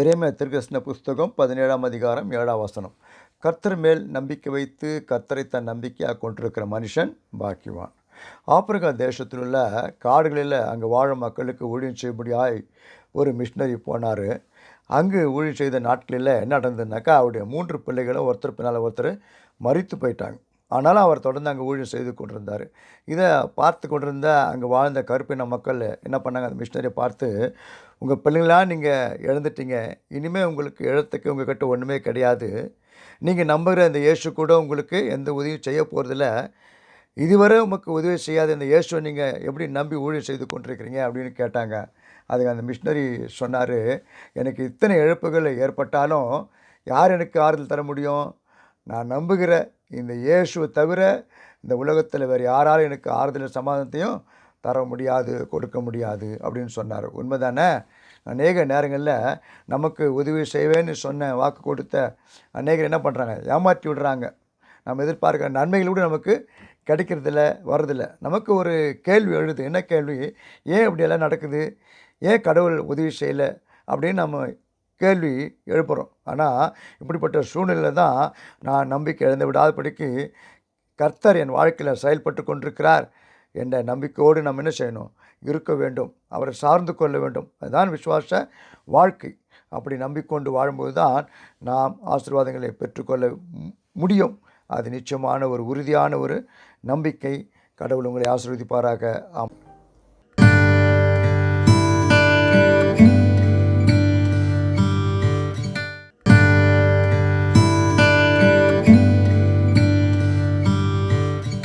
எரேமியா தீர்க்கதரிசன புஸ்தகம் 17ஆம் அதிகாரம் 7ஆம் வசனம். கர்த்தர் மேல் நம்பிக்கை வைத்து கர்த்தரை தன் நம்பிக்கையாக கொண்டிருக்கிற மனுஷன் பாக்கியவான். ஆப்பிரிக்கா தேசத்தில் உள்ள காடுகளில் அங்கே வாழும் மக்களுக்கு ஊழியம் செய்யும்படியாய் ஒரு மிஷினரி போனார். அங்கு ஊழியம் செய்த நாட்களில் என்ன நடந்ததுனாக்கா, அவருடைய 3 பிள்ளைகளும் ஒருத்தர் பின்னால் ஒருத்தர் மரித்து போயிட்டாங்க. ஆனாலும் அவர் தொடர்ந்து அங்கே ஊழியம் செய்து கொண்டிருந்தார். இதை பார்த்து கொண்டிருந்த அங்கே வாழ்ந்த கருப்பின மக்கள் என்ன பண்ணாங்க, அந்த மிஷினரியை பார்த்து, உங்கள் பிள்ளைங்களாம் நீங்கள் இழந்துட்டீங்க, இனிமேல் உங்களுக்கு இழத்துக்கு உங்கள் கிட்ட ஒன்றுமே கிடையாது, நீங்கள் நம்புகிற இந்த இயேசு கூட உங்களுக்கு எந்த உதவியும் செய்ய போகிறதில்ல, இதுவரை உமக்கு உதவி செய்யாத இந்த இயேசுவை நீங்கள் எப்படி நம்பி ஊழியம் செய்து கொண்டிருக்கிறீங்க அப்படின்னு கேட்டாங்க. அதுக்கு அந்த மிஷினரி சொன்னார், எனக்கு இத்தனை இழப்புகள் ஏற்பட்டாலும் யார் எனக்கு ஆறுதல் தர முடியும்? நான் நம்புகிற இந்த இயேசுவை தவிர இந்த உலகத்தில் வேறு யாராலும் எனக்கு ஆறுதல் சமாதானத்தையும் தர முடியாது, கொடுக்க முடியாது அப்படின்னு சொன்னார். உண்மைதானே? அநேக நேரங்களில் நமக்கு உதவி செய்வேன்னு சொன்ன வாக்கு கொடுத்த அநேகர் என்ன பண்ணுறாங்க, ஏமாற்றி விடுறாங்க. நம்ம எதிர்பார்க்குற நன்மைகள் கூட நமக்கு கிடைக்கிறதில்ல, வர்றதில்ல. நமக்கு ஒரு கேள்வி எழுது. என்ன கேள்வி? ஏன் இப்படியெல்லாம் நடக்குது? ஏன் கடவுள் உதவி செய்யலை அப்படின்னு நம்ம கேள்வி எழுப்புகிறோம். ஆனால் இப்படிப்பட்ட சூழ்நிலையில் தான் நான் நம்பிக்கை இழந்து விடாதபடிக்கு கர்த்தர் என் வாழ்க்கையில் செயல்பட்டு கொண்டிருக்கிறார் என்ற நம்பிக்கையோடு நம்ம என்ன செய்யணும்? இருக்க வேண்டும். அவரை சார்ந்து கொள்ள வேண்டும். அதுதான் விசுவாச வாழ்க்கை. அப்படி நம்பிக்கொண்டு வாழும்போது தான் நாம் ஆசீர்வாதங்களை பெற்றுக்கொள்ள முடியும். அது நிச்சயமான ஒரு உறுதியான ஒரு நம்பிக்கை. கடவுள் உங்களை ஆசீர்வதிப்பாராக. ஆம்.